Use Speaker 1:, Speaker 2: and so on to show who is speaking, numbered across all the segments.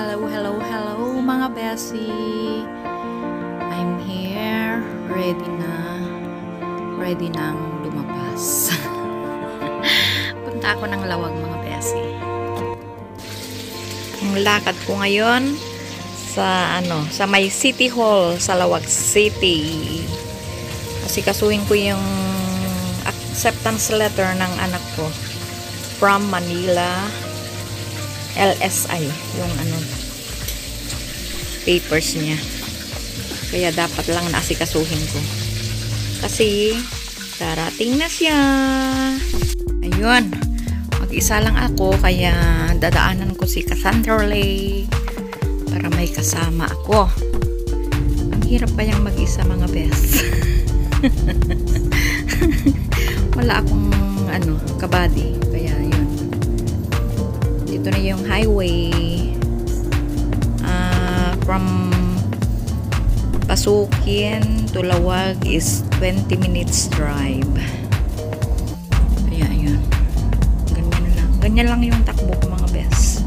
Speaker 1: Hello mga beshi. I'm here, ready nang lumabas. Punta ako ng Lawag mga beshi. Ang lakad ko ngayon sa may City Hall sa Lawag City. Kasi kasuhin ko yung acceptance letter ng anak ko from Manila LSI, yung papers niya. Kaya dapat lang naasikasuhin ko. Kasi darating na siya. Ayun. Mag-isa lang ako, kaya dadaanan ko si Cassandra Lake para may kasama ako. Ang hirap pa yung mag-isa mga best. Wala akong kabady. Kaya yun. Dito na yung highway from Pasukin to Lawag is 20 minutes drive. Kaya yun. Ganyan lang yung takbo ko mga best.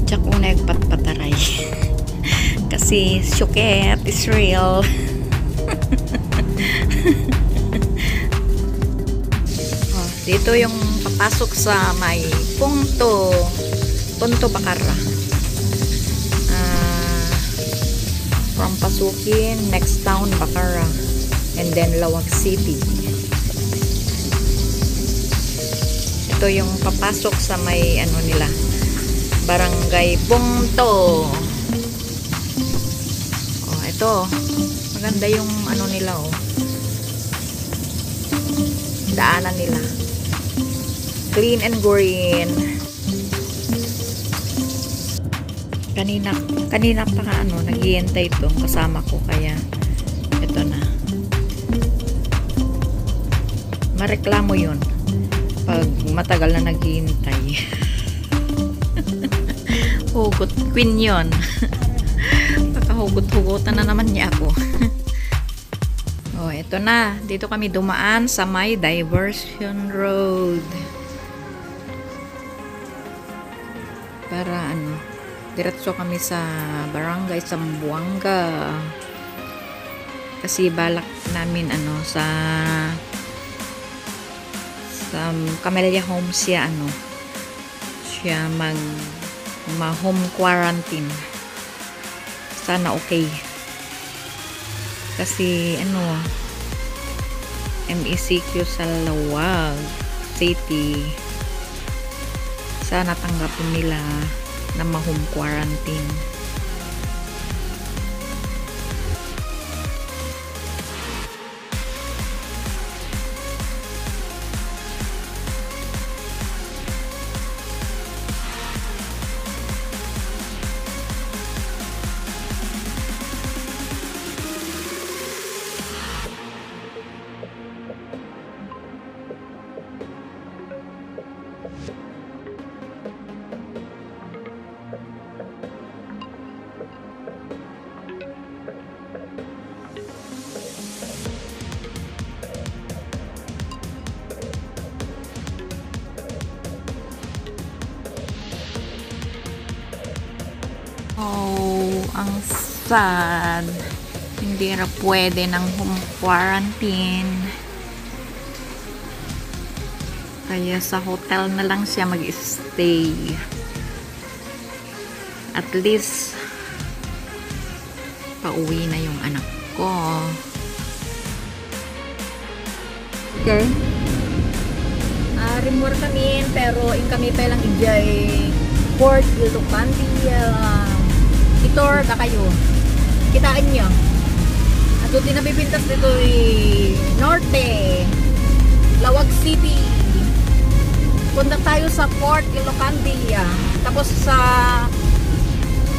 Speaker 1: Tsak ko nagpatpataray. Kasi syuket is real. Dito yung papasok sa may Punto Bacara. From Pasukin, next town Bacara, and then Lawag City. Ito yung papasok sa may nila, Barangay Punto. Oh, ito maganda yung nila, daanan nila. Clean and green. Kanina pa naghihintay itong kasama ko, kaya ito na. Mareklamo yun pag matagal na naghihintay. Hugot queen yun. Pagkahugot-hugotan na naman niya ako. Oh, ito na. Dito kami dumaan sa may Diversion Road. Para diretso kami sa Barangay Zamboanga. Kasi balak namin sa Camellia Home siya ma-home quarantine. Sana okay. Kasi MECQ sa Lawag City, sana tanggapin nila na ma-home quarantine. Oh, ang sad. Hindi na pwede ng home quarantine. Kaya sa hotel na lang siya mag-stay. At least pauwi na yung anak ko. Okay. Rimor kami, pero kami pa lang ijay Port Ilocandi. Itor ka kayo. Kitaan nyo. At doon din nabibintas dito Norte, Lawag City. Punta tayo sa Port Ilocandi. Tapos sa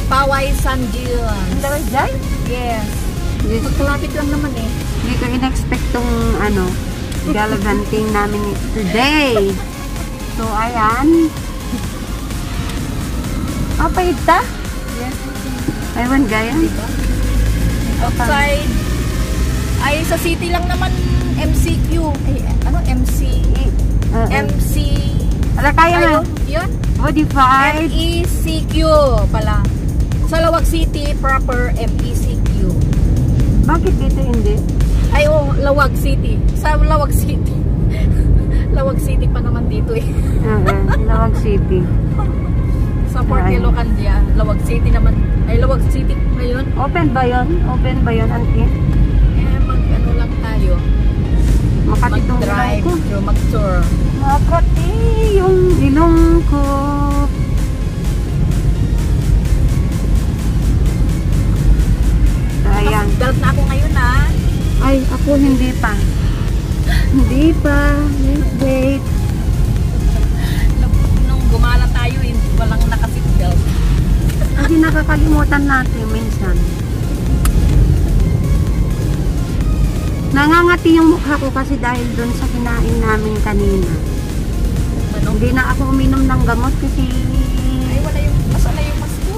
Speaker 1: Paway San Gil. Yes. Magkalapit lang naman eh.
Speaker 2: Hindi ko in-expect tong gallivanting namin today. So, ayan. Papayid ta?
Speaker 1: Yes.
Speaker 2: Aywan gaya.
Speaker 1: Diba? Outside. Ay, sa city lang naman MCQ. Ay, MC
Speaker 2: Wala kaya mo.
Speaker 3: Ayun, yun.
Speaker 2: Modified.
Speaker 3: MECQ pala. Sa Lawag City, proper MECQ.
Speaker 2: Bakit dito hindi?
Speaker 3: Ay, oh, Lawag City. Sa Lawag City. Lawag City pa naman dito eh.
Speaker 2: Lawag City.
Speaker 3: Sa Port
Speaker 2: Ay.
Speaker 3: Ilocandia, Lawag City naman. Ay, Lawag City ngayon.
Speaker 2: Open ba yun? Open ba yun, auntie?
Speaker 3: Eh, mag-ano lang tayo.
Speaker 2: Makatitong
Speaker 3: Mag-drive,
Speaker 2: ko.
Speaker 3: mag-tour.
Speaker 2: Makati yung ilong ko. Ayan.
Speaker 3: Belt na ako ngayon ah.
Speaker 2: Ay, ako hindi pa. Hindi pa. Wait.
Speaker 3: Nung gumala tayo, walang naka-seatbelt.
Speaker 2: Hindi nakakalimutan natin minsan. Nangangati yung mukha ko kasi dahil dun sa kinain namin kanina.
Speaker 3: Ano?
Speaker 2: Hindi na ako uminom ng gamot kasi
Speaker 3: Ay, wala yung, masala yung mask ko.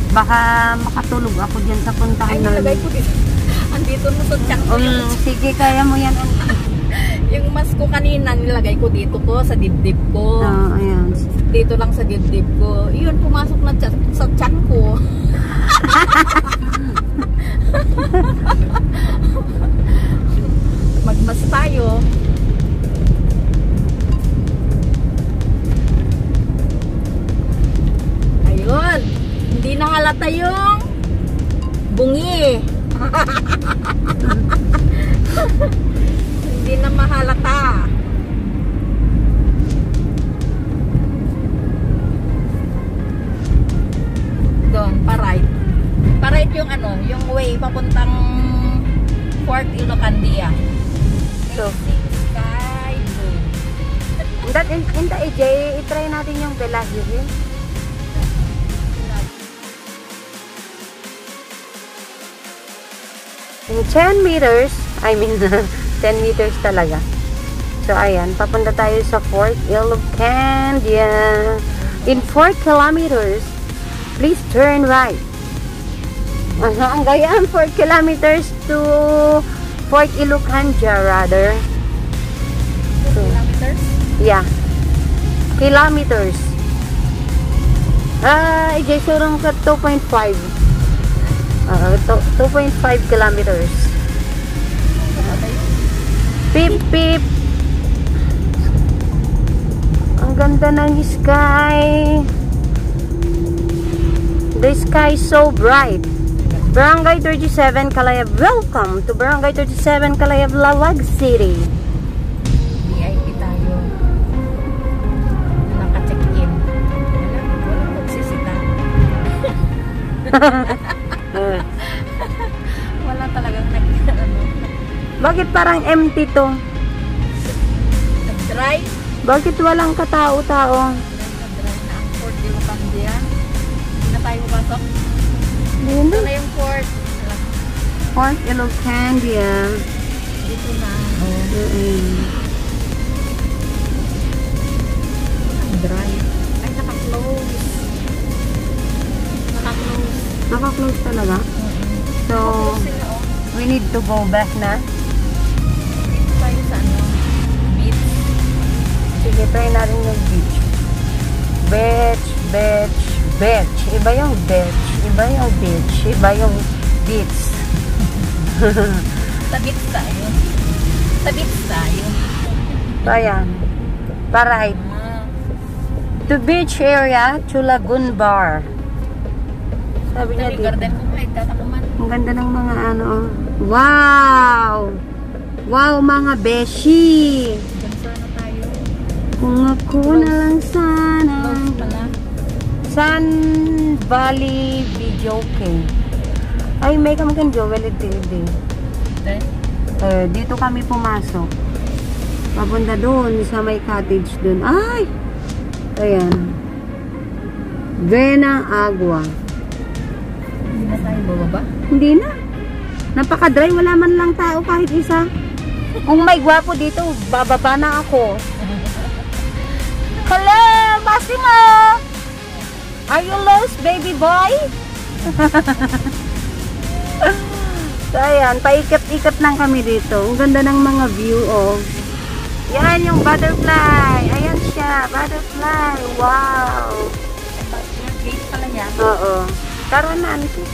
Speaker 2: baka makatulog ako dyan sa puntahan
Speaker 3: Ay, nilagay ko dito. Andito na sa tiyan ko yung,
Speaker 2: sige, kaya mo yan.
Speaker 3: yung mask ko kanina, nilagay ko dito ko, sa dibdib ko.
Speaker 2: Ayan.
Speaker 3: Dito lang sa dibdib ko. Iyon, pumasok na sa tiyan ko. Magmas tayo. Ayun. Hindi na halata yung bungi. Hindi na mahalata. Doon, pa-right. Pa-right yung ano, yung way papuntang Fort Ilocandia.
Speaker 2: So,
Speaker 3: Sky Blue.
Speaker 2: in the AJ, itry natin yung Bellagio Hill. In 10 meters, I mean 10 meters talaga. So ayan, papunta tayo sa Fort Ilocandia. In 4 kilometers, please turn right. Ang gayaan, 4 kilometers to Fort Ilocandia rather. So,
Speaker 3: Kilometers?
Speaker 2: yeah. Kilometers. Ijay surong ka 2.5. 2.5 kilometers. Pip, pip. Ang ganda ng sky. The sky is so bright. Barangay 37, Kalayab. Welcome to Barangay 37, Kalayab, Lawag City.
Speaker 3: VIP tayo. Naka-check-in. Walang magsisita. Wala talagang
Speaker 2: Bakit parang empty to?
Speaker 3: nag-dry.
Speaker 2: Bakit walang katao-tao?
Speaker 3: Nag-dry na ang Fort Ilocandia. Hindi na tayo pasok.
Speaker 2: Dito
Speaker 3: Ito na yung fort.
Speaker 2: Fort Ilocandia.
Speaker 3: Dito na. Dry. Ay, naka-close. Naka-close.
Speaker 2: Naka-close talaga. So,
Speaker 3: Naka-close sila, oh.
Speaker 2: we need to go back na.
Speaker 3: Dito tayo sa ano? Beach.
Speaker 2: Sige, try natin yung beach. Beach, beach, beach. Iba yung beach. Iba yung beach. Iba yung beach.
Speaker 3: Sa beach tayo. Sa beach tayo.
Speaker 2: So, ayan. Pa-right. To beach area, to Lagoon Bar. Sabi niya
Speaker 3: Ito
Speaker 2: dito.
Speaker 3: garden ko ay tatakuman.
Speaker 2: Ang ganda ng mga ano. Oh. Wow! Wow, mga beshi!
Speaker 3: Diyan sana tayo.
Speaker 2: Kung ako na lang sana.
Speaker 3: Close pala.
Speaker 2: Sun Valley Video Cave. Ay, may kamagan Joel Tilde.
Speaker 3: Then,
Speaker 2: Dito kami pumasok. Papunta doon sa may cottage doon. Ay! Ayan. Vena Agua.
Speaker 3: hindi na tayo bababa.
Speaker 2: Hindi na. Napaka-dry. Wala man lang tao kahit isa. Kung may gwapo dito, bababa na ako. Hello, Massimo! Are you lost, baby boy? So, ayan. Paikot-ikot lang kami dito. Ang ganda ng mga view, oh. Yan yung butterfly. Ayan siya. Butterfly. Wow.
Speaker 3: Yung gate pala niya.
Speaker 2: Oo. Tara na, auntie.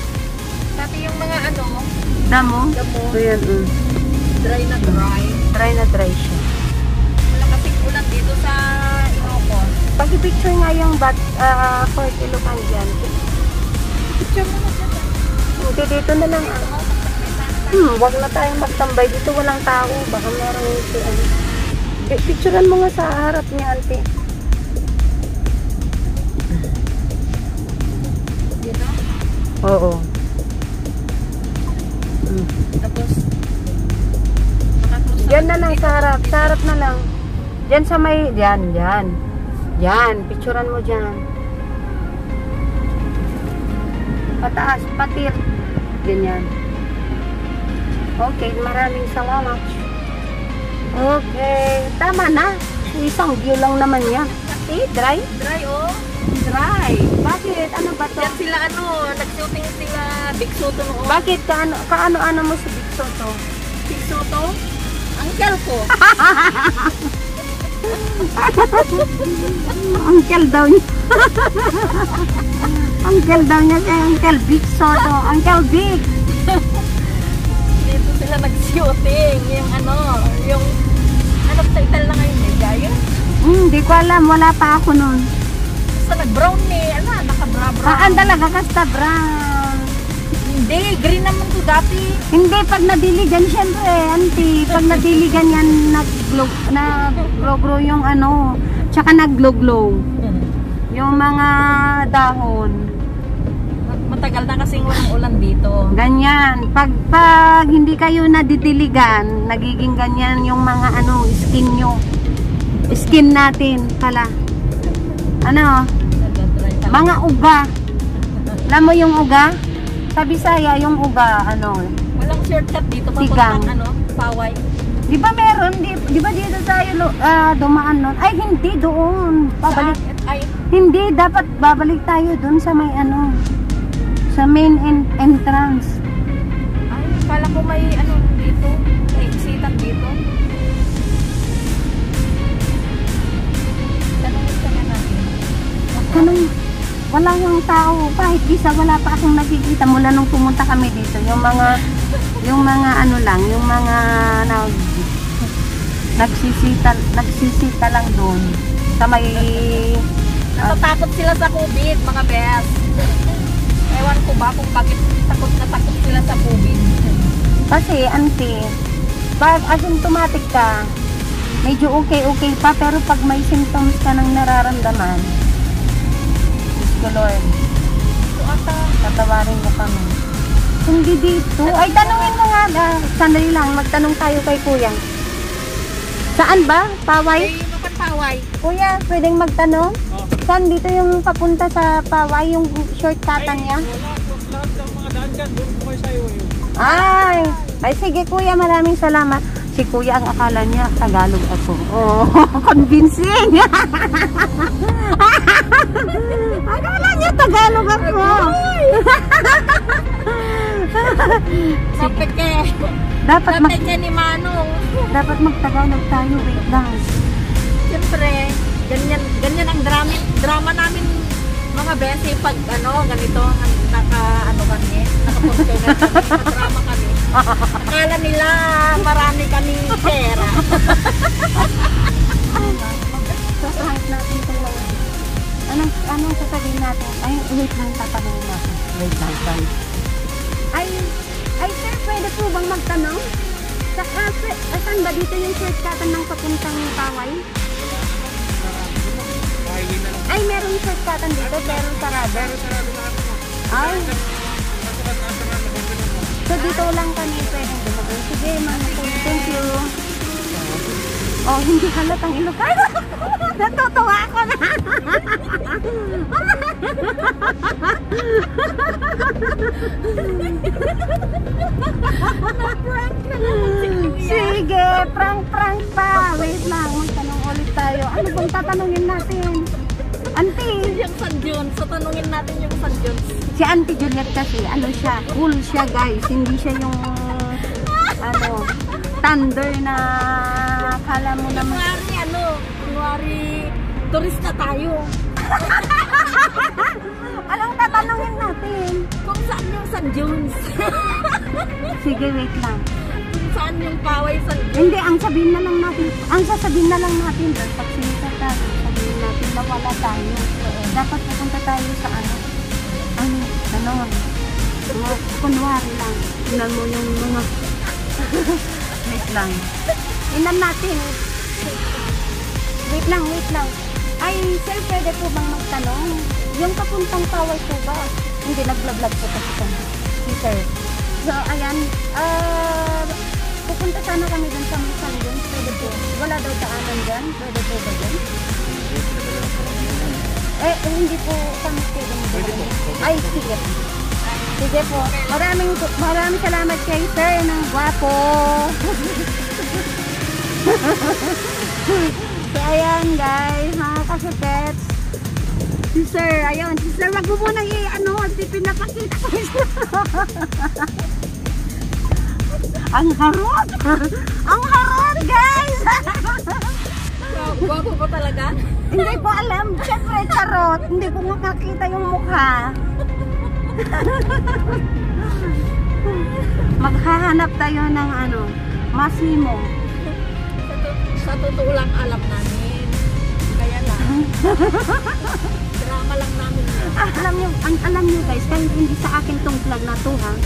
Speaker 3: Dati yung mga ano,
Speaker 2: Damo?
Speaker 3: damo,
Speaker 2: Ayan,
Speaker 3: dry na dry.
Speaker 2: Try na try siya.
Speaker 3: Wala kasing ulan dito sa Ilocos.
Speaker 2: Pag-picture nga yung Fort Ilocos dyan.
Speaker 3: Picture mo na siya.
Speaker 2: Hindi, dito na lang. Wag na tayong magtambay. Dito walang tao. Baka merong picturean mo nga sa harap niya, auntie.
Speaker 3: Dito.
Speaker 2: Oo.
Speaker 3: Tapos, makakrus
Speaker 2: Diyan na lang sa harap. Sa harap na lang. Diyan sa may... Diyan. Diyan. Picturean mo diyan. Pataas. Patil. Ganyan. Okay. Maraming salamat. Okay. Tama na. Isang view lang naman yan. Dry?
Speaker 3: Dry, oh.
Speaker 2: Dry. Bakit? Ano ba to?
Speaker 3: Yan sila ano, nag-shooting sila Big Soto noon.
Speaker 2: Bakit? Kaano-ano mo si Big Soto?
Speaker 3: Big Soto? Uncle ko.
Speaker 2: Uncle daw niya. Uncle daw niya kay Uncle Big Soto. Uncle Big.
Speaker 3: Dito sila nag-shooting. Yung ano title na ngayon eh, Gaya?
Speaker 2: Hindi ko alam. Wala pa ako nun.
Speaker 3: Basta nag-brown eh. Ano, naka-bra-brown.
Speaker 2: Talaga kasta brown.
Speaker 3: Hindi, green naman to dati.
Speaker 2: Hindi, pag nadiligan, syempre, auntie, pag nadiligan yan, nag-grow yung ano, tsaka nag-glow-glow. Yung mga dahon.
Speaker 3: Matagal na kasing walang ulan dito.
Speaker 2: Ganyan. Pag hindi kayo nadidiligan, nagiging ganyan yung mga ano, skin nyo. Skin natin pala. Ano? Mga uga. Alam mo yung uga? Sa Bisaya, yung uga, ano?
Speaker 3: Walang shortcut dito.
Speaker 2: Sigang.
Speaker 3: Papuntang ano, Paway.
Speaker 2: Di ba meron? Di ba dito tayo dumaan nun? Ay, hindi doon. Babalik.
Speaker 3: Ay,
Speaker 2: Hindi, dapat babalik tayo doon sa may ano, sa main entrance.
Speaker 3: kala ko may ano dito. May exitan dito. Tanungin ka na natin.
Speaker 2: Kanong wala yung tao, kahit isa wala pa akong nakikita mula nung pumunta kami dito. Yung mga ano lang, yung mga nagsisita lang doon sa may
Speaker 3: Natatakot sila sa COVID, mga best. Ewan ko ba kung bakit takot na takot sila sa COVID.
Speaker 2: kasi auntie, pag asymptomatic ka, medyo okay pa, pero pag may symptoms ka nang nararamdaman, Diyos ko Lord,
Speaker 3: So ata,
Speaker 2: tatawarin mo kami. Hindi dito. Ay, tanungin mo nga. Sandali lang, magtanong tayo kay kuya. Saan ba? Paway?
Speaker 3: ay yung Paway.
Speaker 2: Kuya, pwedeng magtanong? Saan dito yung papunta sa Paway, yung shortcutan niya?
Speaker 4: Lahat ng mga daan dyan, doon po kayo sa iyo.
Speaker 2: Ay, sige kuya, maraming salamat. Si kuya, ang akala niya, Tagalog ako. Oh, convincing. Akala niya, Tagalog ako.
Speaker 3: Sapeke.
Speaker 2: Dapat
Speaker 3: Sapeke ni Manong.
Speaker 2: dapat magtagalog tayo. Wait lang.
Speaker 3: Siyempre, ganyan ang drama namin mga besi pag ganito kami, nakapost kami, drama kami. Akala nila marami kaming pera.
Speaker 2: Sasahit natin ito lang. Anong sasabihin natin? Ay, wait lang, tatanungin natin. Wait lang, sorry. Ay sir, pwede po bang magtanong? Saan ba dito yung shortcutan ng papuntang Paway?
Speaker 4: Highway na lang.
Speaker 2: Ay, merong shortcutan dito, pero sarado.
Speaker 4: Pero sarado na ako.
Speaker 2: Ay,
Speaker 4: Nasa
Speaker 2: so dito lang kami pwedeng dumagal. Sige, ma'am. Thank you. Oh, hindi halatang Ilocano. Natutuwa ako na. Sige, prank pa. Wait lang, magtanong ulit tayo. Ano bang tatanungin natin? Auntie,
Speaker 3: Yung San Jun, so tanungin natin yung San Jun.
Speaker 2: si Auntie Juliet kasi, ano siya, cool siya guys. Hindi siya yung, thunder na kala mo naman.
Speaker 3: Kunwari Turista tayo.
Speaker 2: Anong tatanungin natin?
Speaker 3: Kung saan yung San Jones?
Speaker 2: Sige, wait lang.
Speaker 3: Kung saan yung Paway San Jones?
Speaker 2: Hindi, ang sasabihin na lang natin doon, pag sinita tayo, sabihin natin na wala tayo. Dapat pupunta tayo sa kunwari lang. Tingnan mo yung mga, wait lang. Tingnan natin. Wait lang. Ay, sir, pwede po bang magtanong? Yung papuntang Paway po ba? Hindi, nag-vlog po kasi kami. Si sir. So, ayan. Pupunta sana kami dun sa San Jones. Pwede po. Wala daw daanan dyan. Pwede po ba dyan? Hindi po kami pwede mo. Ay, sige. Sige po. Maraming salamat kay sir ng gwapo. So, ayan guys, mga kasupets. Si sir, ayun. Si sir, wag mo munang pinapakita ko siya. Ang harot! Ang harot, guys!
Speaker 3: Gwapo pa talaga?
Speaker 2: Hindi ko alam. Siyempre, charot. Hindi ko makakita yung mukha. Maghahanap tayo ng masimo.
Speaker 3: Sa totoo lang alam namin. Kaya lang. Drama lang namin yun.
Speaker 2: Alam nyo guys, kahit hindi sa akin tong vlog na to ha.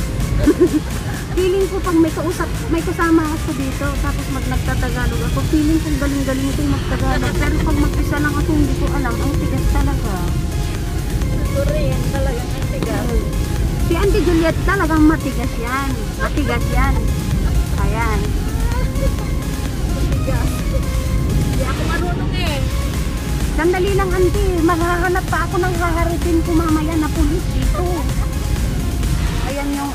Speaker 2: Feeling ko pag may kasama ako dito, tapos nagtatagalog ako, feeling ko galing-galing kong magtagalog. Pero pag mag-isa lang ako, hindi ko alam, ang tigas talaga.
Speaker 3: Korean talagang ang tigas.
Speaker 2: Si Auntie Juliet talagang matigas yan. Matigas yan. Ayan.
Speaker 3: Tigas. Hindi ako marunong eh.
Speaker 2: Sandali lang, Auntie. Maghahanap pa ako ng haharapin ko mamaya na pulis dito. Ayan yung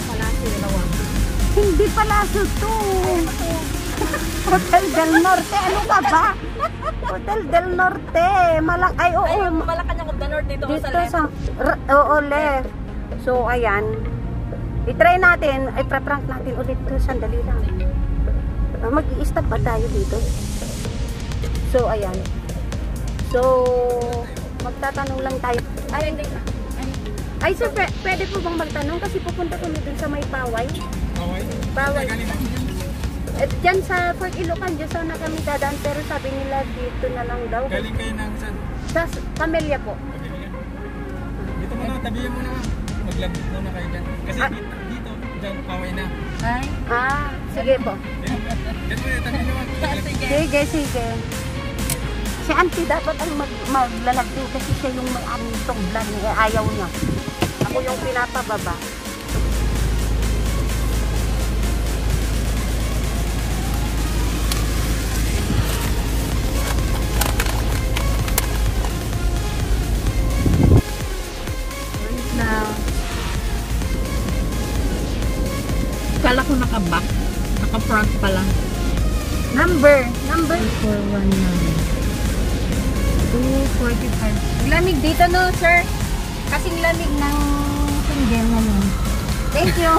Speaker 3: Palasyo Lawang.
Speaker 2: Hindi palaso to. Hotel del Norte. Ano ka ba? Hotel del Norte. Ay, oo.
Speaker 3: Ay, yung Malacanang of the North dito
Speaker 2: Dito
Speaker 3: sa left.
Speaker 2: oo, left. So, ayan. I-try natin. Ay, pra-prank natin ulit to. Sandali lang. Mag-i-stop ba tayo dito? So, ayan. So, magtatanong lang tayo. Ay, sir, pwede po bang magtanong? Kasi pupunta kami dun sa may Paway. Paway. Diyan sa Fort Ilocan, dyan sana kami dadaan. Pero sabi nila dito na lang daw.
Speaker 4: Galing kayo ng saan?
Speaker 2: Sa Camellia po.
Speaker 4: Dito muna, tabihan mo na. Mag-vlog muna kayo dyan. Kasi dito, dyan, Paway na.
Speaker 3: Ay,
Speaker 2: Sige po.
Speaker 4: Dito mo, tabihan nyo.
Speaker 2: Sige. Si Auntie dapat ang maglalagdo kasi siya yung may-ari nitong vlog niya. Ayaw niya. Ako yung pinapababa.
Speaker 3: kala ko naka-back. Naka-front pa lang.
Speaker 2: Number.
Speaker 3: 245.
Speaker 2: Lamig dito no, sir. Kasing lamig ng single ngayon. Thank you.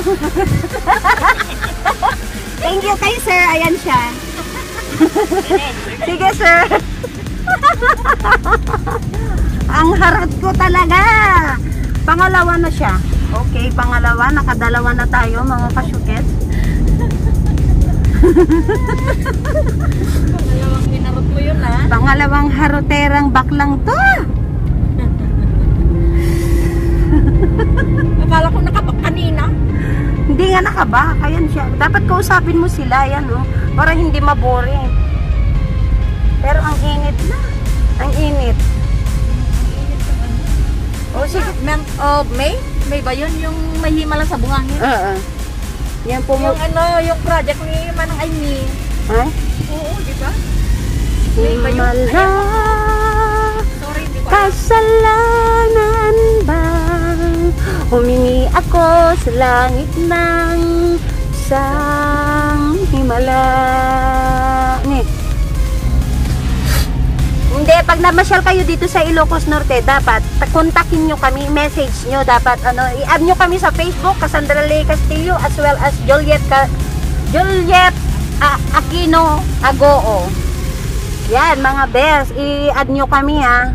Speaker 2: Thank you kay sir. Ayan siya. Sige, sir. Ang harot ko talaga. Pangalawa na siya. Okay, pangalawa. Nakadalawa na tayo, mga kasyukets.
Speaker 3: Pangalawang pinarot mo yun, ha?
Speaker 2: Pangalawang haroterang baklang to.
Speaker 3: Akala ko nakabak kanina.
Speaker 2: Hindi nga nakabak. Ayan siya. Dapat kausapin mo sila. Yan, oh. Para hindi maboring. Pero ang init na. Ang init.
Speaker 3: Oh, sige. Month of May? May ba yun? Yung may himala sa bungangin?
Speaker 2: Oo. Yan po mo.
Speaker 3: Yung yung project ni Manang Aimee.
Speaker 2: Ha?
Speaker 3: Oo, di ba? May ba yun?
Speaker 2: Himala.
Speaker 3: Sorry, di ba?
Speaker 2: Kasalanan bang humingi ako sa langit ng isang himala. Hindi, pag namasyal kayo dito sa Ilocos Norte, dapat kontakin nyo kami, message nyo, dapat i-add nyo kami sa Facebook, Cassandra Ley Castillo, as well as Juliet Aquino Agoo. Yan. Ayan, mga best, i-add nyo kami ha.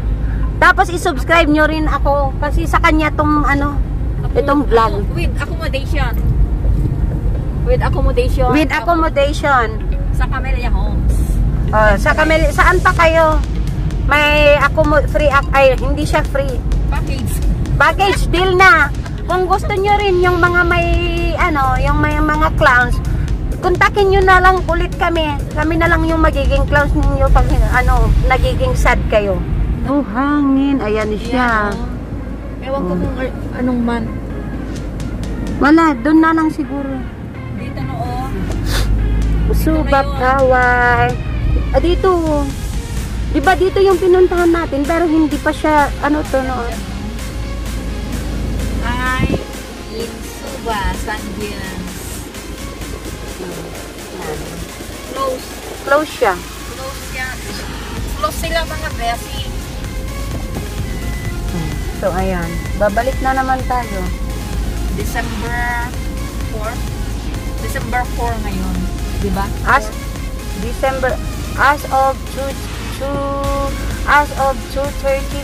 Speaker 2: Tapos i-subscribe nyo rin ako kasi sa kanya tong ano, itong vlog.
Speaker 3: With accommodation. With accommodation.
Speaker 2: With accommodation.
Speaker 3: Sa Camellia Homes.
Speaker 2: Oh, sa Camellia, saan pa kayo? May free, ay hindi siya free.
Speaker 3: Package.
Speaker 2: Package deal na. Kung gusto nyo rin yung mga may ano, yung may mga clowns, kontakin nyo na lang ulit kami. Kami na lang yung magiging clowns ninyo pag ano, nagiging sad kayo. Oh, hangin. Ayan siya.
Speaker 3: Yan, oh. Ewan ko kung anong man.
Speaker 2: Wala, doon na lang siguro.
Speaker 3: Dito no, oh.
Speaker 2: Subak, Kaway. Ah, dito. Diba dito yung pinuntahan natin, pero hindi pa siya, ano to, no?
Speaker 3: Ay, in Suba, Sandians. Close.
Speaker 2: Close siya.
Speaker 3: Close yan. Close sila mga besi.
Speaker 2: So, ayan. Babalik na naman tayo.
Speaker 3: December 4. December 4 ngayon. Diba?
Speaker 2: As of 2:30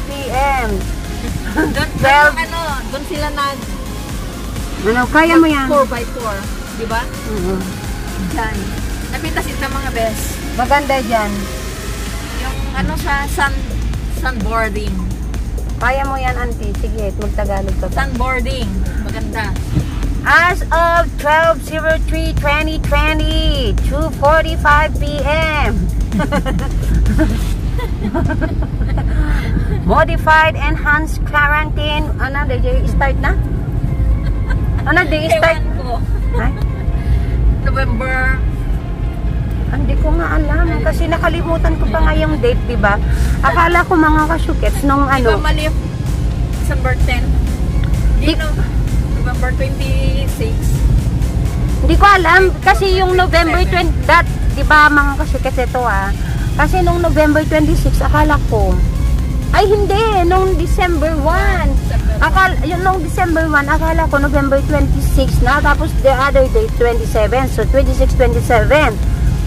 Speaker 2: p.m.
Speaker 3: Doon sila nag
Speaker 2: Ano, kaya mo yan?
Speaker 3: 4x4. Diba?
Speaker 2: Dyan.
Speaker 3: Napita sila mga bes.
Speaker 2: Maganda dyan.
Speaker 3: Yung ano sa sunboarding.
Speaker 2: Kaya mo yan, auntie. Sige, magtagalog ka pa.
Speaker 3: Sunboarding. Maganda.
Speaker 2: As of 12/03/2020, 2:45 p.m. Modified enhanced quarantine. Ano, DJ start na? Ano, DJ start?
Speaker 3: Ewan ko.
Speaker 2: Ay,
Speaker 3: November.
Speaker 2: hindi ko nga alam kasi nakalimutan ko pa nga yung date, di ba? Akala ko mga kasyukets nung
Speaker 3: Diba
Speaker 2: ano.
Speaker 3: mali? December 10. Dito. November 26.
Speaker 2: Hindi ko alam kasi yung November 20 di ba mga kasyukets ito kasi nung November 26 akala ko ay hindi nung December 1 nung December 1 akala ko November 26 na, tapos the other day 27, so 26-27.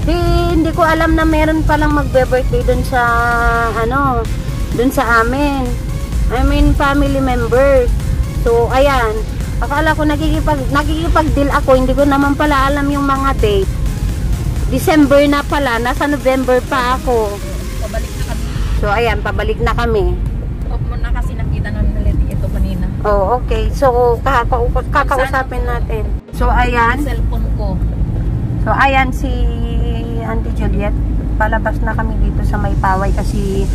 Speaker 2: Hindi ko alam na meron palang magbe-birthday dun sa ano, dun sa amin, I mean family members. So ayan, akala ko nagkikipag-deal ako, hindi ko naman pala alam yung mga date. December na pala, nasa November pa ako.
Speaker 3: Pabalik na kami.
Speaker 2: So ayan, pabalik na kami.
Speaker 3: Off mo na kasi nakita na nila ito kanina.
Speaker 2: Oh, okay. So kakausapin natin. So ayan.
Speaker 3: Cellphone ko.
Speaker 2: So ayan si Auntie Juliet. Palabas na kami dito sa Maypaway kasi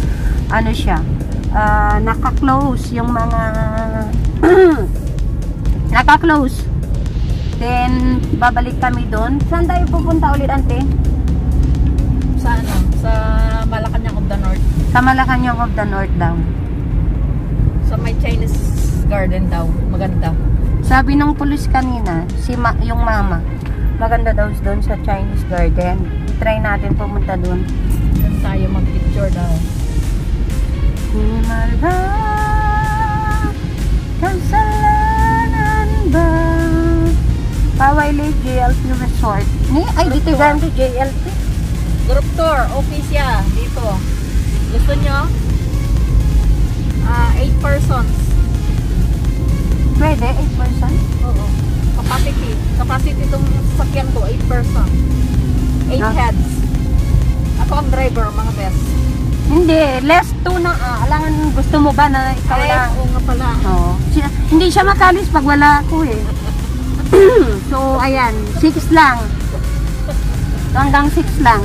Speaker 2: ano siya, naka-close yung mga naka-close. Then babalik kami doon. Saan tayo pupunta ulit, Ante?
Speaker 3: Sa ano? Sa Malacanang of the North.
Speaker 2: Sa Malacanang of the North daw.
Speaker 3: Sa may Chinese garden daw. Maganda.
Speaker 2: Sabi nung pulis kanina, yung mama, maganda daw doon sa Chinese garden. Try natin pumunta doon.
Speaker 3: Doon tayo mag-picture daw.
Speaker 2: Himala, kasalanan ba? Paway Lake JLP Resort. Ay, dito gaan to JLP.
Speaker 3: Group tour. Okay siya. Dito. Gusto nyo? 8 persons.
Speaker 2: Pwede, 8 person?
Speaker 3: Oo. Capacity. Capacity itong sasakyan ko. 8 person. 8 heads. Ako ang driver, mga best.
Speaker 2: Hindi, less 2 na. Alangan, gusto mo ba na ikaw lang?
Speaker 3: Oo nga pala.
Speaker 2: Oo. Hindi siya makalis pag wala ako eh. So, ayan. 6 lang. Hanggang 6 lang.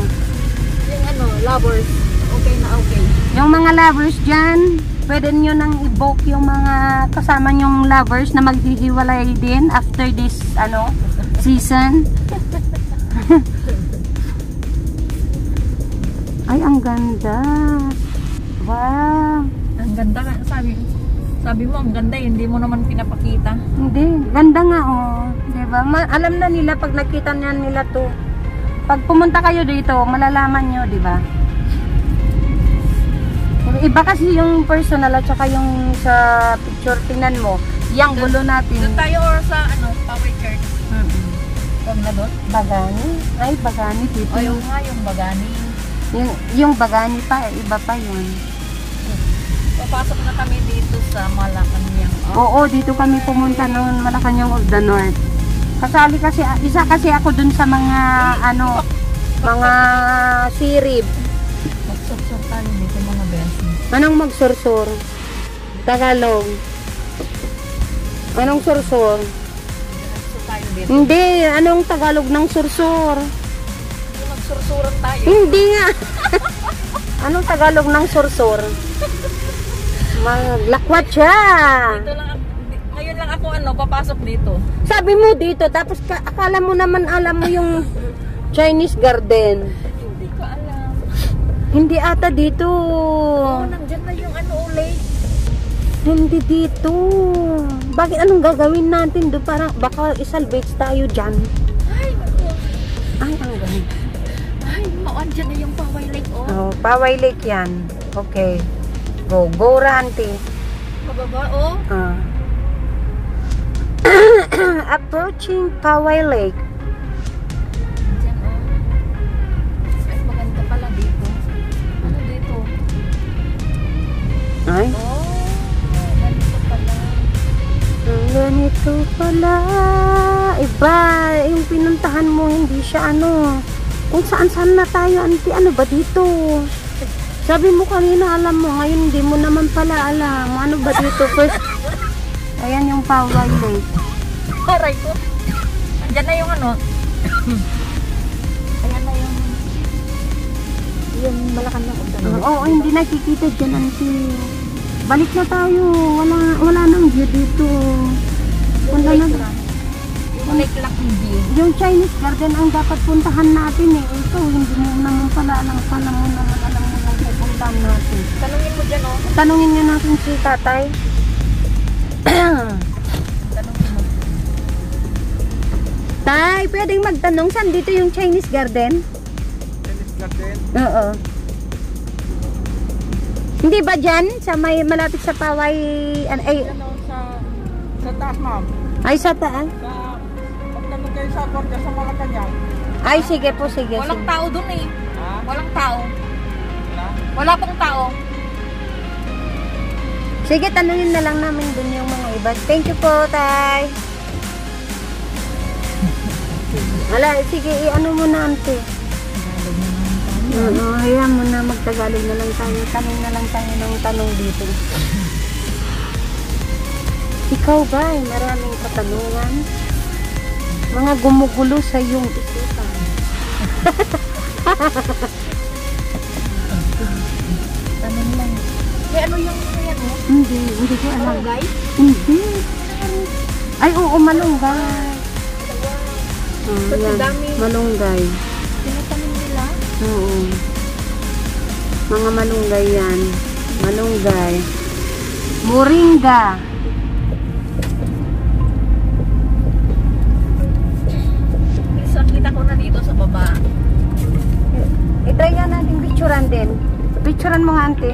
Speaker 3: Yung ano, lovers. Okay na okay.
Speaker 2: Yung mga lovers dyan, pwede nyo nang i-book yung mga kasama nyong lovers na maghihiwalay din after this, ano, season. Ay, ang ganda. Wow.
Speaker 3: Ang ganda ka. Sabi mo, ang ganda. Hindi mo naman pinapakita.
Speaker 2: Hindi, ganda nga oh. Diba? Alam na nila pag nakita nila to. Pag pumunta kayo dito, malalaman nyo, diba? Iba kasi yung personal at saka yung sa picture, tingnan mo. Yang gulo natin.
Speaker 3: Doon tayo or sa ano, Power Church.
Speaker 2: Mm-hmm.
Speaker 3: Huwag na doon.
Speaker 2: Bagani? Ay, Bagani dito.
Speaker 3: O yung nga, yung Bagani.
Speaker 2: Yung Bagani pa, iba pa yun.
Speaker 3: Papasok na kami dito sa Malacanang.
Speaker 2: Oo, dito kami pumunta noon, Malacanang of the North. Kasali kasi, isa kasi ako dun sa mga, mga sirip.
Speaker 3: Magsursur tayo dito mga besi.
Speaker 2: Anong magsursur? Tagalog. Anong sursur?
Speaker 3: Magsursur tayo dito.
Speaker 2: Hindi, anong Tagalog ng sursur?
Speaker 3: Magsursuran tayo.
Speaker 2: Hindi nga. Anong Tagalog ng sursur? Maglakwat siya.
Speaker 3: Dito lang, ngayon lang ako papasok dito.
Speaker 2: Sabi mo dito, tapos akala mo naman alam mo yung Chinese garden.
Speaker 3: Hindi ko alam.
Speaker 2: Hindi ata dito.
Speaker 3: Nandyan na yung uli.
Speaker 2: Hindi dito. Bakit anong gagawin natin doon? Parang baka isalvage tayo dyan.
Speaker 3: Ay, naku.
Speaker 2: Ay, ang galing.
Speaker 3: Ay, andyan na yung Paway Lake,
Speaker 2: Oh, Paway Lake yan. Okay. Go. Go, Ranti.
Speaker 3: Pababa,
Speaker 2: Approaching Paway Lake.
Speaker 3: Andyan, Ay, maganda pala dito. Ano dito?
Speaker 2: Ay,
Speaker 3: Ganito pala.
Speaker 2: ganito pala. Iba, yung pinuntahan mo, hindi siya kung saan-saan na tayo, auntie, ano ba dito? Sabi mo kanina, alam mo, ngayon hindi mo naman pala alam. Ano ba dito? First, ayan yung Paway Lake.
Speaker 3: Aray ko. Andyan na yung Ayan na yung Malacanang of the North.
Speaker 2: Oo, hindi nakikita dyan, auntie. Balik na tayo. Wala nang view dito. Wala na.
Speaker 3: Yung Lake Lakimbi.
Speaker 2: Yung Chinese garden ang dapat puntahan natin eh. Ito, hindi mo naman pala alam mo yung pupuntahan natin.
Speaker 3: Tanungin mo dyan,
Speaker 2: Tanungin nga natin si tatay.
Speaker 3: Tanungin mo.
Speaker 2: Tay, pwedeng magtanong saan dito yung Chinese garden?
Speaker 4: Chinese garden.
Speaker 2: Oo. Hindi ba dyan? Sa may malapit sa Paway...
Speaker 4: Sa taas, ma'am.
Speaker 2: Ay, sa taas?
Speaker 4: Pagtanong kayo sa kwarta sa Malacanang.
Speaker 2: Ay, sige po, sige.
Speaker 3: Walang tao dun eh.
Speaker 4: Ha?
Speaker 3: Walang tao.
Speaker 4: Wala?
Speaker 3: Wala pong tao.
Speaker 2: Sige, tanungin na lang namin dun yung mga iba. Thank you po, tay. Wala, sige, i-ano mo na, ante. Oo, ayan mo na, magtagalog na lang tayo. Tanong na lang tayo ng tanong dito. Ikaw ba ay maraming katanungan? Mga gumugulo sa iyong isipan.
Speaker 3: Tanong lang. May ano yung
Speaker 2: Hindi ko alam.
Speaker 3: Malunggay?
Speaker 2: Hindi. Ay, oo, malunggay.
Speaker 3: Ba't ang dami?
Speaker 2: Malunggay.
Speaker 3: Tinatanim nila?
Speaker 2: Oo. Mga malunggay yan. Malunggay. Moringa.
Speaker 3: Isa kita ko na dito sa baba.
Speaker 2: I-try nga natin picturean din. Picturean mo nga, ante.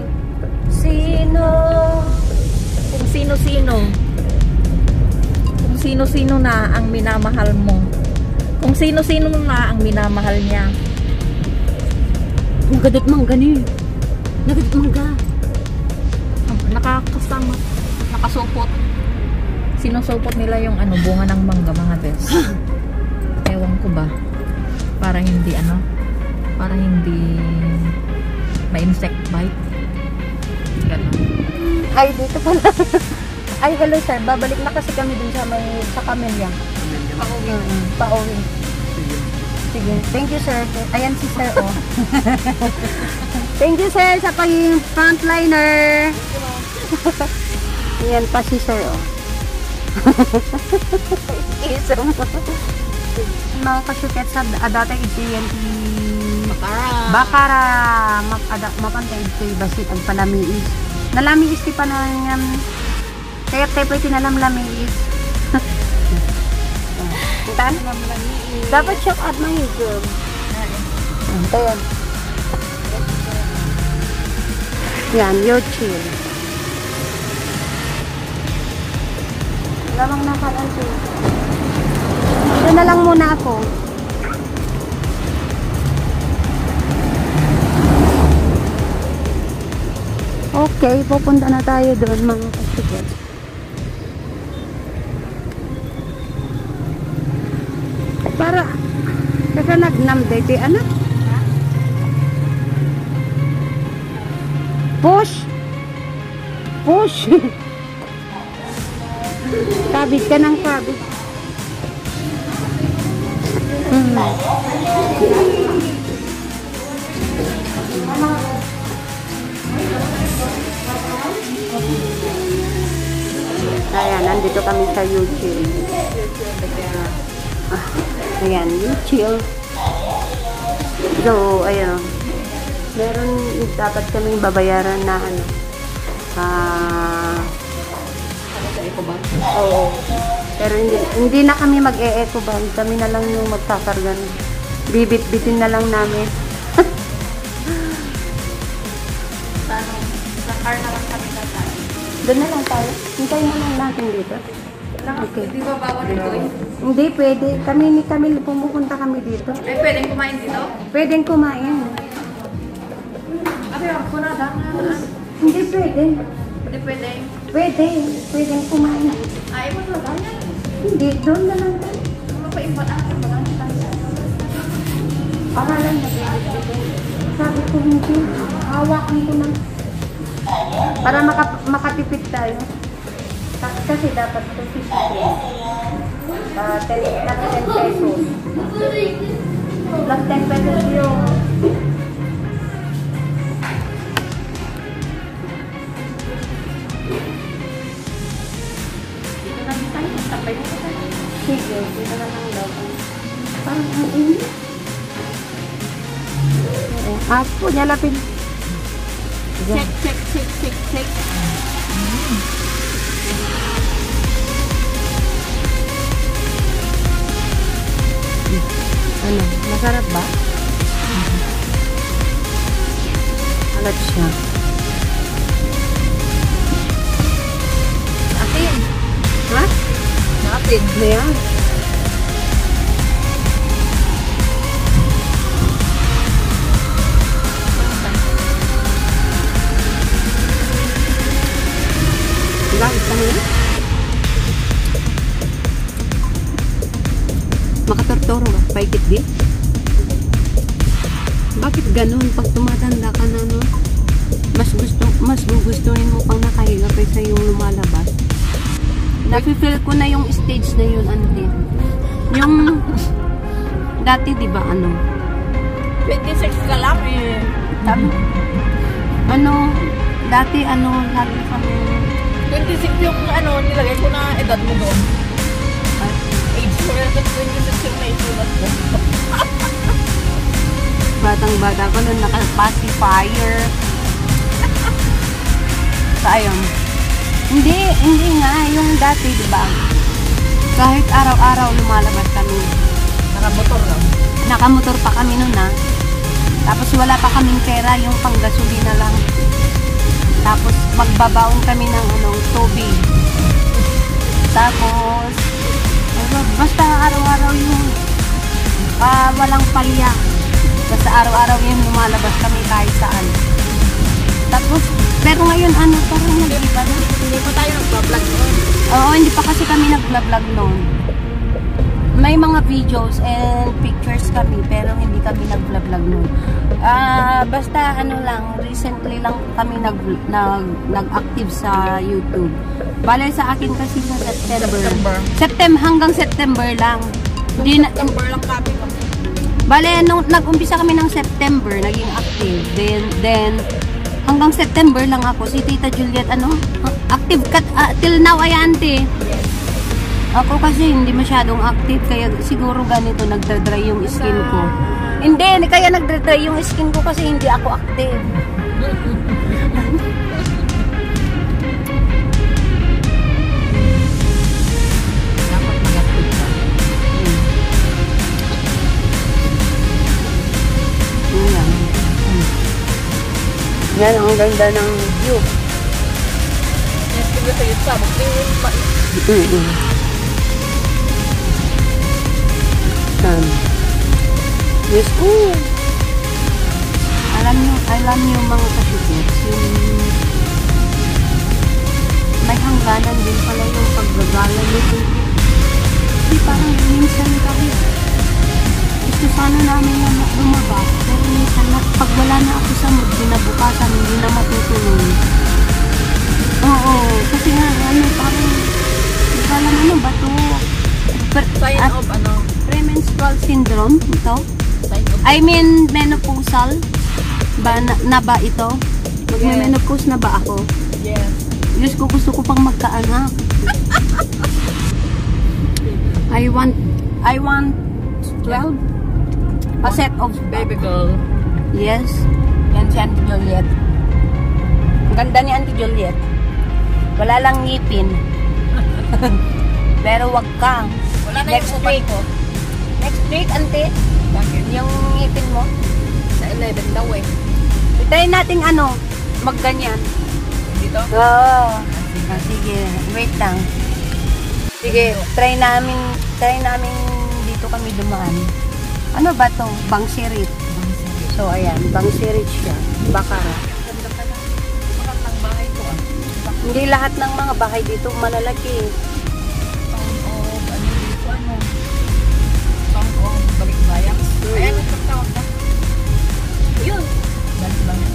Speaker 2: Sino?
Speaker 3: Kung sino-sino. Kung sino-sino na ang minamahal mo. Kung sino-sino na ang minamahal niya.
Speaker 2: Ang gadat mangga ni. Nagadat mangga.
Speaker 3: Nakakasama. Nakasupot. Sinusupot nila yung bunga ng mangga, mga bes. Ewan ko ba. Para hindi para hindi ma-insect bite. Ganun.
Speaker 2: Ay, dito pala. Ay, hello sir. Babalik na kasi kami dun sa Camellia. Pauwi. Sige. Thank you, sir. Ayan si sir, oh. Thank you, sir, sa pagiging frontliner. Ayan pa si sir, oh. Iso mo. Mga kasyuket sa adatay itiyan Bakara mapantay ito basit ang palamiis. Nalamiis ti pa na yan. Kaya tayo pa itinalam lamiis. Tan? Dapat check out na YouTube. Ayan. Yan, YouTube. Lamang na kalan siya. Ito na lang muna ako. Okay, pupunta na tayo doon mga kasugat. Para kasi nagnamday ti anak. Push! Push! Kabit ka ng kabit. Ayan, nandito kami sa YouTube. Ayan, YouTube. So, ayan. Meron dapat kaming babayaran na ano. Oo. Pero hindi na kami mag-e-eco ba? Kami na lang yung magkakargan. Bibit-bitin na lang namin.
Speaker 3: Sa car naman kami na tayo.
Speaker 2: Doon na lang tayo. Hintayin na lang natin dito. Okay.
Speaker 3: Di ba bawal ito eh?
Speaker 2: Hindi, pwede. Kami pumupunta kami dito.
Speaker 3: Ay, pwedeng kumain dito?
Speaker 2: Pwedeng kumain.
Speaker 3: Abi, ako na dang.
Speaker 2: Hindi pwede.
Speaker 3: Hindi pwedeng.
Speaker 2: Pwede. Pwedeng kumain.
Speaker 3: Ay, mo na lang yan.
Speaker 2: Hindi, doon na lang tayo.
Speaker 3: Ano pa iba na?
Speaker 2: Pangalan na pwede. Sabi ko hindi. Hawakan ko lang. Para makatipid tayo. Kasi dapat 250. 10 pesos. Plus 10 pesos yung
Speaker 3: Dito na din tayo. Tapay mo ko tayo.
Speaker 2: sige. Dito na lang daw. Parang ang init. Apo niya lapin.
Speaker 3: Check.
Speaker 2: Ano? Masarap ba? Alat siya.
Speaker 3: Atin.
Speaker 2: Ha?
Speaker 3: Atin.
Speaker 2: Ayan. Bakit ka na? Makatortoro ba? Paikit di? Bakit ganun? Pag tumatanda ka na, no? Mas gugustuhin mo pang nakahiga kaysa yung lumalabas. Nafe-feel ko na yung stage na yun, ano din. Yung dati, di ba, ano?
Speaker 3: 26 ka lang eh.
Speaker 2: Tama. Ano, dati, ano, lagi kami
Speaker 3: 26 yung ano, nilagay ko na edad mo doon. Age ko yan, 26 yung naisulat ko.
Speaker 2: batang-bata ko nung naka-pacifier. So, ayun. Hindi nga. Yung dati, di ba? Kahit araw-araw lumalabas kami.
Speaker 3: Nakamotor lang.
Speaker 2: Nakamotor pa kami nun, ha. Tapos wala pa kaming pera, yung panggasolina lang. Tapos magbabaon kami ng tubig. Tapos basta araw-araw yung walang palya. Basta araw-araw yung lumalabas kami kahit saan. Tapos, pero ngayon parang nag-iba na.
Speaker 3: Hindi pa tayo nag-vlog noon.
Speaker 2: Oo, hindi pa kasi kami nag-vlog noon. May mga videos and pictures kami, pero hindi kami nag-vlog noon. Basta recently lang kami nag-active sa YouTube. Bale sa akin kasi sa September. Hanggang September lang.
Speaker 3: September lang kami.
Speaker 2: Bale, nung nag-umpisa kami ng September, naging active. Then hanggang September lang ako. Si Tita Juliet, active till now ay auntie. Ako kasi hindi masyadong active, kaya siguro ganito nagdadry yung skin ko. Hindi, kaya nagdadry yung skin ko kasi hindi ako active.
Speaker 3: Dapat mag-active ka.
Speaker 2: Yan, ang ganda ng view.
Speaker 3: Yes, kaya sa yun sa mag-tingin pa.
Speaker 2: Yes, alam niyo mga kasugets, yung may hangganan din pala yung paggagala nito. Hindi parang minsan kami. Gusto sana namin na lumaba. Pero minsan pag wala na ako sa mood, binabukasan, hindi na matutuloy. Oo, kasi nga, parang, hindi ka alam ano ba ito?
Speaker 3: Sign of ano?
Speaker 2: Premenstrual syndrome, ito?
Speaker 3: Sign of
Speaker 2: I mean, menopausal. Na ba ito? Magme-menopause na ba ako?
Speaker 3: yes.
Speaker 2: Diyos ko, gusto ko pang magkaanak. I want 12. A set of
Speaker 3: Baby girl.
Speaker 2: Yes. Yan si Auntie Juliet. Ang ganda ni Auntie Juliet. Wala lang ngipin. Pero wag ka.
Speaker 3: Wala na
Speaker 2: Next
Speaker 3: yung upan
Speaker 2: week.
Speaker 3: ko.
Speaker 2: Next week, Auntie.
Speaker 3: Bakit?
Speaker 2: Yung ngipin mo.
Speaker 3: Sa 11 daw eh.
Speaker 2: Try nating magganyan.
Speaker 3: Dito?
Speaker 2: Oo. Ah, sige, wait lang. Sige, try namin dito kami dumaan. Ano ba to? Bangsirit. So, ayan, Bangsirit siya. Bakara.
Speaker 3: Ganda ka na. Magandang bahay ko ah.
Speaker 2: Hindi lahat ng mga bahay dito malalaki.
Speaker 3: Town of, ano dito, ano? Town of Balikbayan. Ayan, ang tawag na.
Speaker 2: Yun.
Speaker 3: Balikbayan.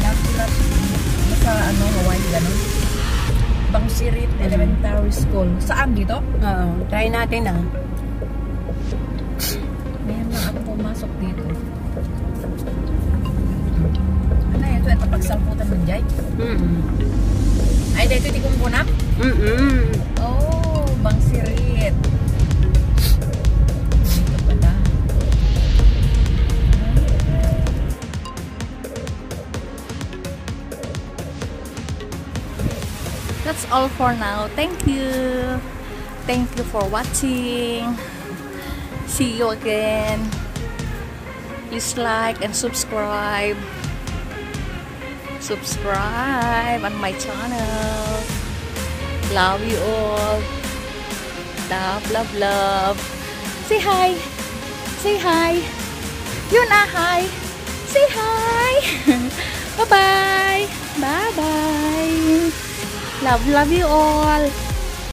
Speaker 3: Yan sila sa ano, Hawaii, gano'n. Bangsirit Elementary School. Saan dito?
Speaker 2: Oo, try natin ah.
Speaker 3: Ngayon lang ako pumasok dito. Ano yun? Ito pagsalputan ng jay? Ay, dito di kong punap? Oh, Bangsirit. Dito pala.
Speaker 1: That's all for now. Thank you. Thank you for watching. See you again. Please like and subscribe. Subscribe on my channel. Love you all. Love, love, love. Say hi. Say hi. Yun na, hi. Say hi. Bye-bye. Bye-bye. Love you all.